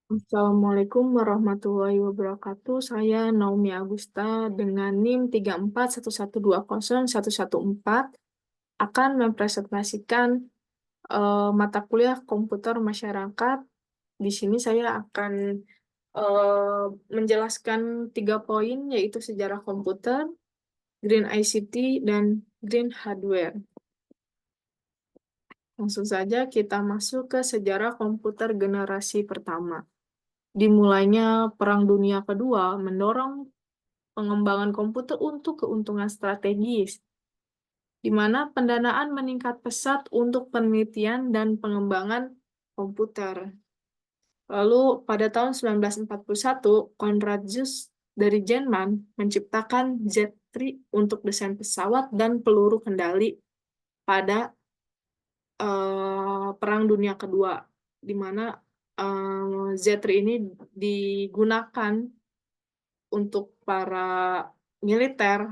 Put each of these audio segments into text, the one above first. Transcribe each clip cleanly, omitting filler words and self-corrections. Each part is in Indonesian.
Assalamualaikum warahmatullahi wabarakatuh. Saya Naomi Agusta dengan NIM 3411201114 akan mempresentasikan mata kuliah komputer masyarakat. Di sini saya akan eh, menjelaskan 3 poin, yaitu sejarah komputer, Green ICT, dan Green Hardware. Langsung saja kita masuk ke sejarah komputer generasi pertama. Dimulainya Perang Dunia Kedua mendorong pengembangan komputer untuk keuntungan strategis, di mana pendanaan meningkat pesat untuk penelitian dan pengembangan komputer. Lalu pada tahun 1941, Konrad Zuse dari Jerman menciptakan Z3 untuk desain pesawat dan peluru kendali pada Perang Dunia Kedua, di mana Z3 ini digunakan untuk para militer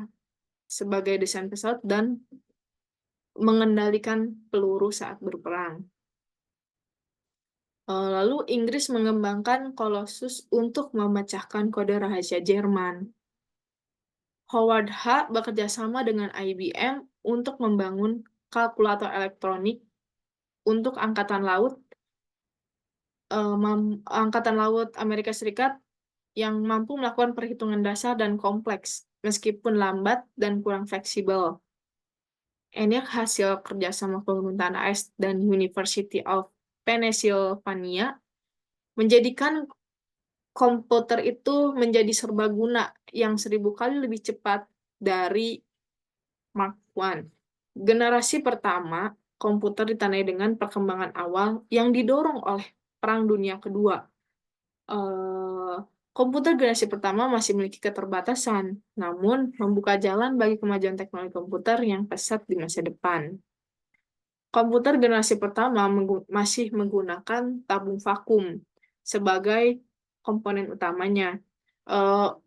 sebagai desain pesawat dan mengendalikan peluru saat berperang. Lalu Inggris mengembangkan Colossus untuk memecahkan kode rahasia Jerman. Howard H. bekerja sama dengan IBM untuk membangun kalkulator elektronik untuk Angkatan Laut Amerika Serikat yang mampu melakukan perhitungan dasar dan kompleks, meskipun lambat dan kurang fleksibel. Ini hasil kerjasama pemerintahan AS dan University of Pennsylvania menjadikan komputer itu menjadi serbaguna yang 1.000 kali lebih cepat dari Mark I. Generasi pertama komputer ditandai dengan perkembangan awal yang didorong oleh Perang Dunia Kedua. Eh, Komputer generasi pertama masih memiliki keterbatasan, namun membuka jalan bagi kemajuan teknologi komputer yang pesat di masa depan. Komputer generasi pertama masih menggunakan tabung vakum sebagai komponen utamanya.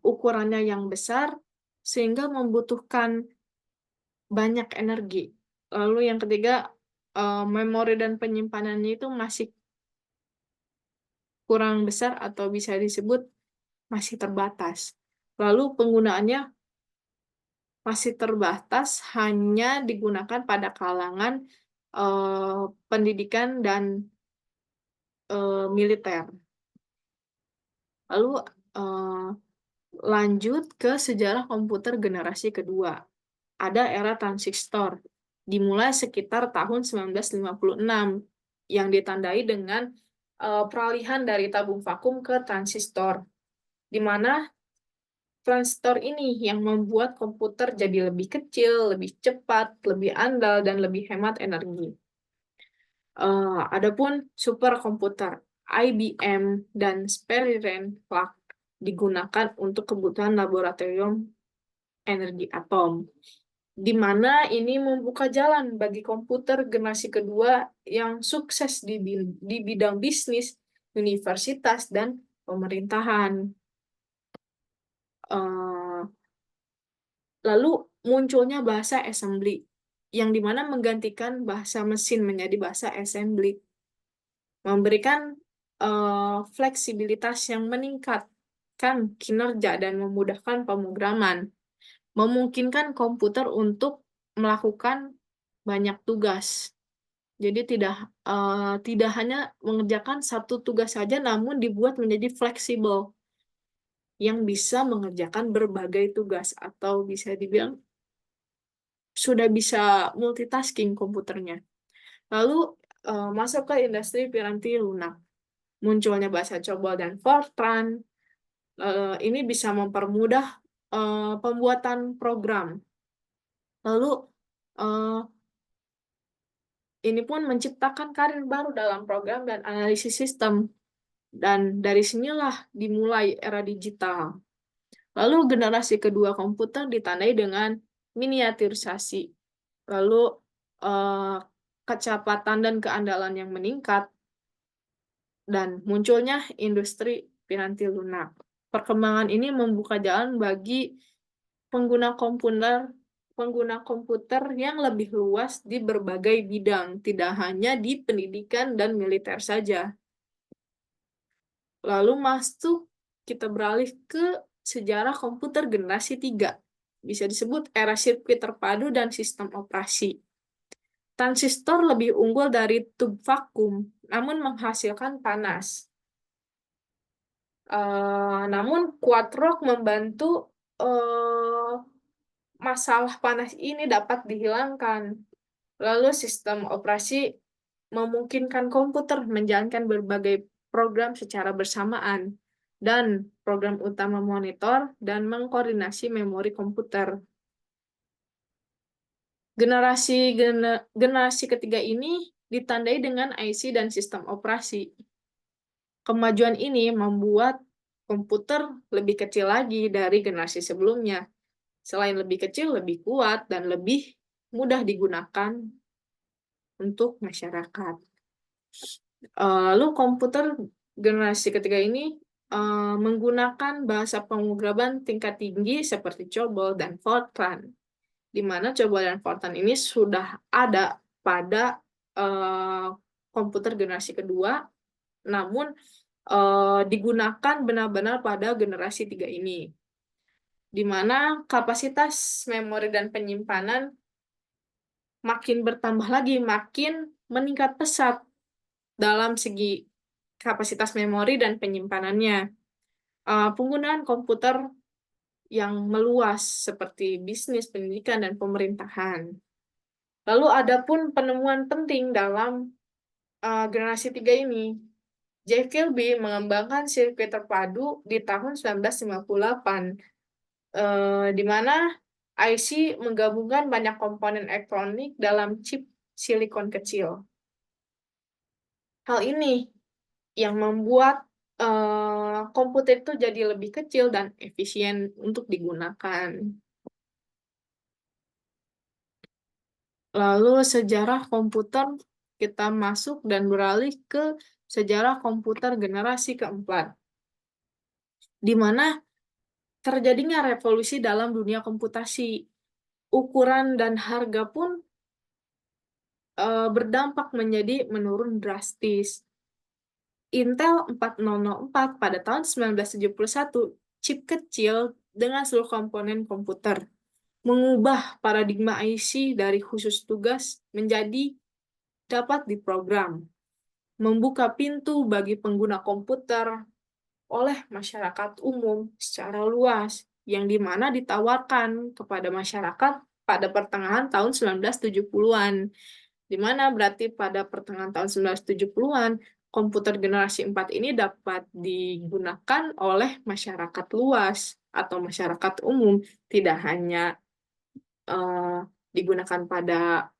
Ukurannya yang besar sehingga membutuhkan banyak energi. Lalu yang ketiga, memori dan penyimpanannya itu masih kurang besar atau bisa disebut masih terbatas. Lalu penggunaannya masih terbatas, hanya digunakan pada kalangan pendidikan dan militer. Lalu eh, lanjut ke sejarah komputer generasi kedua. Ada era transistor, dimulai sekitar tahun 1956, yang ditandai dengan peralihan dari tabung vakum ke transistor, di mana transistor ini yang membuat komputer jadi lebih kecil, lebih cepat, lebih andal, dan lebih hemat energi. Adapun superkomputer IBM dan Sperry Clark digunakan untuk kebutuhan laboratorium energi atom, di mana ini membuka jalan bagi komputer generasi kedua yang sukses di bidang bisnis, universitas, dan pemerintahan. Eh, Lalu munculnya bahasa assembly, yang dimana menggantikan bahasa mesin menjadi bahasa assembly, memberikan fleksibilitas yang meningkatkan kinerja dan memudahkan pemrograman, memungkinkan komputer untuk melakukan banyak tugas. Jadi tidak hanya mengerjakan satu tugas saja, namun dibuat menjadi fleksibel yang bisa mengerjakan berbagai tugas, atau bisa dibilang sudah bisa multitasking komputernya. Lalu masuk ke industri piranti lunak. Munculnya bahasa COBOL dan Fortran. Ini bisa mempermudah pembuatan program. Lalu eh, ini pun menciptakan karir baru dalam program dan analisis sistem. Dan dari sinilah dimulai era digital. Lalu generasi kedua komputer ditandai dengan miniaturisasi. Lalu eh, kecepatan dan keandalan yang meningkat, dan munculnya industri piranti lunak. Perkembangan ini membuka jalan bagi pengguna komputer pengguna komputer yang lebih luas di berbagai bidang, tidak hanya di pendidikan dan militer saja. Lalu kita beralih ke sejarah komputer generasi 3. Bisa disebut era sirkuit terpadu dan sistem operasi. Transistor lebih unggul dari tub vakum, namun menghasilkan panas. Namun Quadrock membantu masalah panas ini dapat dihilangkan. Lalu sistem operasi memungkinkan komputer menjalankan berbagai program secara bersamaan dan program utama monitor dan mengkoordinasi memori komputer. Generasi ketiga ini ditandai dengan IC dan sistem operasi. Kemajuan ini membuat komputer lebih kecil lagi dari generasi sebelumnya. Selain lebih kecil, lebih kuat, dan lebih mudah digunakan untuk masyarakat. Lalu komputer generasi ketiga ini menggunakan bahasa pemrograman tingkat tinggi seperti COBOL dan Fortran, di mana COBOL dan Fortran ini sudah ada pada komputer generasi kedua, namun digunakan benar-benar pada generasi 3 ini, di mana kapasitas memori dan penyimpanan makin bertambah lagi, makin meningkat pesat dalam segi kapasitas memori dan penyimpanannya. Penggunaan komputer yang meluas seperti bisnis, pendidikan, dan pemerintahan. Lalu ada pun penemuan penting dalam generasi 3 ini. J. Kilby mengembangkan sirkuit terpadu di tahun 1958, di mana IC menggabungkan banyak komponen elektronik dalam chip silikon kecil. Hal ini yang membuat komputer itu jadi lebih kecil dan efisien untuk digunakan. Lalu sejarah komputer, kita masuk dan beralih ke sejarah komputer generasi keempat, di mana terjadinya revolusi dalam dunia komputasi. Ukuran dan harga pun berdampak menjadi menurun drastis. Intel 4004 pada tahun 1971, chip kecil dengan seluruh komponen komputer, mengubah paradigma IC dari khusus tugas menjadi dapat diprogram, membuka pintu bagi pengguna komputer oleh masyarakat umum secara luas, yang dimana ditawarkan kepada masyarakat pada pertengahan tahun 1970-an. Di mana berarti pada pertengahan tahun 1970-an, komputer generasi 4 ini dapat digunakan oleh masyarakat luas atau masyarakat umum, tidak hanya digunakan pada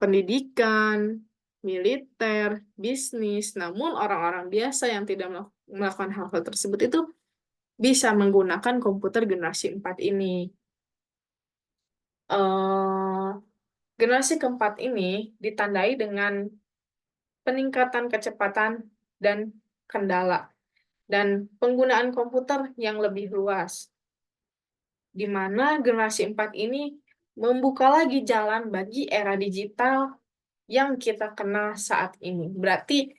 pendidikan, militer, bisnis, namun orang-orang biasa yang tidak melakukan hal-hal tersebut itu bisa menggunakan komputer generasi 4 ini. Generasi keempat ini ditandai dengan peningkatan kecepatan dan kendala, dan penggunaan komputer yang lebih luas, di mana generasi 4 ini membuka lagi jalan bagi era digital yang kita kenal saat ini. Berarti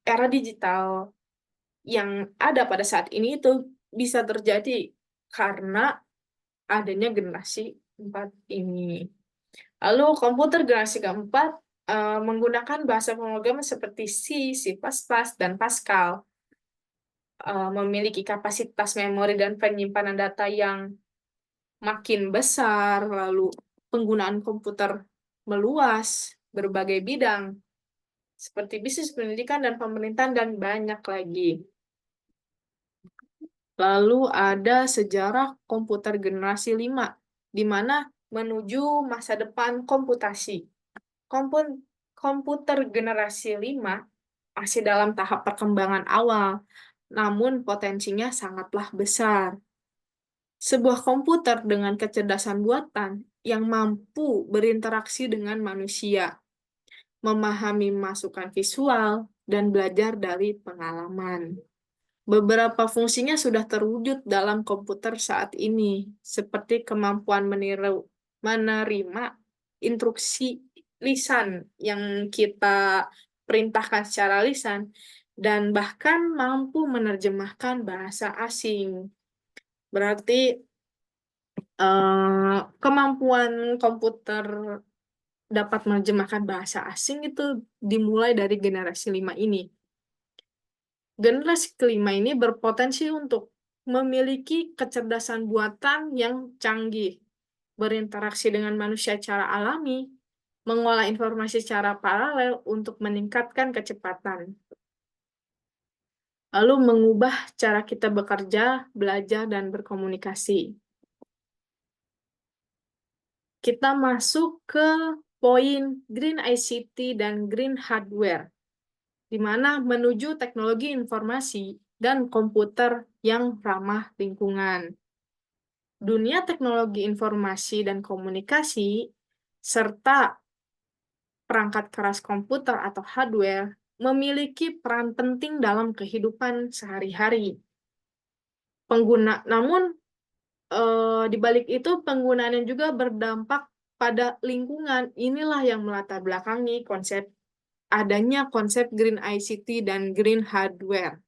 era digital yang ada pada saat ini itu bisa terjadi karena adanya generasi 4 ini. Lalu komputer generasi keempat menggunakan bahasa pemrograman seperti C, C++, dan Pascal. Memiliki kapasitas memori dan penyimpanan data yang makin besar, lalu penggunaan komputer meluas, berbagai bidang, seperti bisnis, pendidikan, dan pemerintahan, dan banyak lagi. Lalu ada sejarah komputer generasi 5, di mana menuju masa depan komputasi. Komputer generasi 5 masih dalam tahap perkembangan awal, namun potensinya sangatlah besar. Sebuah komputer dengan kecerdasan buatan yang mampu berinteraksi dengan manusia, memahami masukan visual, dan belajar dari pengalaman. Beberapa fungsinya sudah terwujud dalam komputer saat ini, seperti kemampuan menerima instruksi lisan yang kita diperintahkan secara lisan, dan bahkan mampu menerjemahkan bahasa asing. Berarti kemampuan komputer dapat menerjemahkan bahasa asing itu dimulai dari generasi 5 ini. Generasi kelima ini berpotensi untuk memiliki kecerdasan buatan yang canggih, berinteraksi dengan manusia secara alami, mengolah informasi secara paralel untuk meningkatkan kecepatan, lalu mengubah cara kita bekerja, belajar, dan berkomunikasi. Kita masuk ke poin Green ICT dan Green Hardware, di mana menuju teknologi informasi dan komputer yang ramah lingkungan. Dunia teknologi informasi dan komunikasi, serta perangkat keras komputer atau hardware, memiliki peran penting dalam kehidupan sehari-hari. Namun, di balik itu penggunaannya juga berdampak pada lingkungan. Inilah yang melatar belakangi adanya konsep Green ICT dan Green Hardware.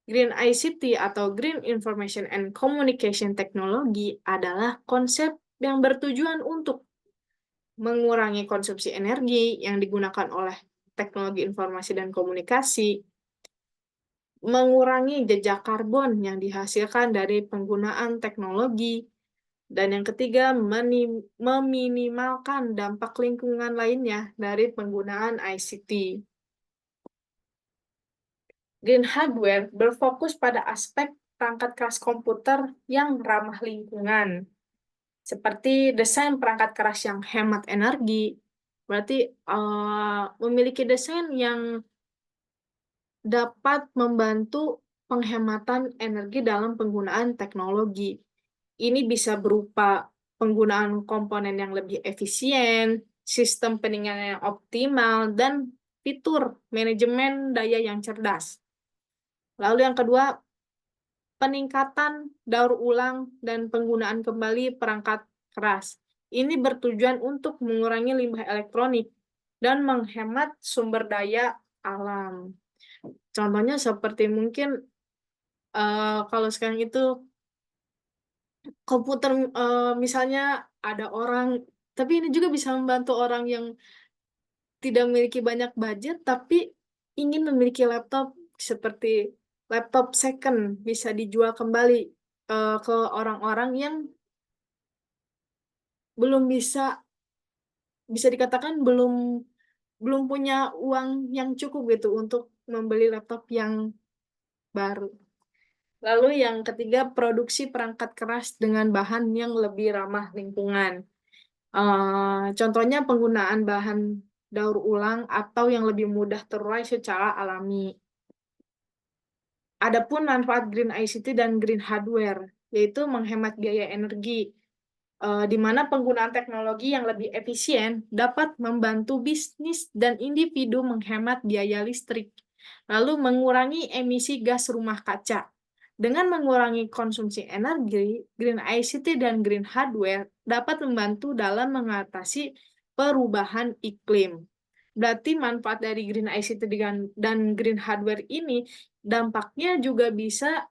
Green ICT atau Green Information and Communication Technology adalah konsep yang bertujuan untuk mengurangi konsumsi energi yang digunakan oleh teknologi informasi dan komunikasi, mengurangi jejak karbon yang dihasilkan dari penggunaan teknologi, dan yang ketiga, meminimalkan dampak lingkungan lainnya dari penggunaan ICT. Green Hardware berfokus pada aspek perangkat keras komputer yang ramah lingkungan, seperti desain perangkat keras yang hemat energi. Berarti memiliki desain yang dapat membantu penghematan energi dalam penggunaan teknologi. Ini bisa berupa penggunaan komponen yang lebih efisien, sistem pendinginan yang optimal, dan fitur manajemen daya yang cerdas. Lalu yang kedua, peningkatan daur ulang dan penggunaan kembali perangkat keras. Ini bertujuan untuk mengurangi limbah elektronik dan menghemat sumber daya alam. Contohnya seperti mungkin kalau sekarang itu komputer, misalnya ada orang, tapi ini juga bisa membantu orang yang tidak memiliki banyak budget, tapi ingin memiliki laptop seperti laptop second, bisa dijual kembali ke orang-orang yang belum bisa dikatakan belum punya uang yang cukup gitu untuk membeli laptop yang baru. Lalu yang ketiga, produksi perangkat keras dengan bahan yang lebih ramah lingkungan. Contohnya penggunaan bahan daur ulang atau yang lebih mudah terurai secara alami. Adapun manfaat Green ICT dan Green Hardware, yaitu menghemat biaya energi, di mana penggunaan teknologi yang lebih efisien dapat membantu bisnis dan individu menghemat biaya listrik, lalu mengurangi emisi gas rumah kaca. Dengan mengurangi konsumsi energi, Green ICT dan Green Hardware dapat membantu dalam mengatasi perubahan iklim. Berarti manfaat dari Green ICT dan Green Hardware ini dampaknya juga bisa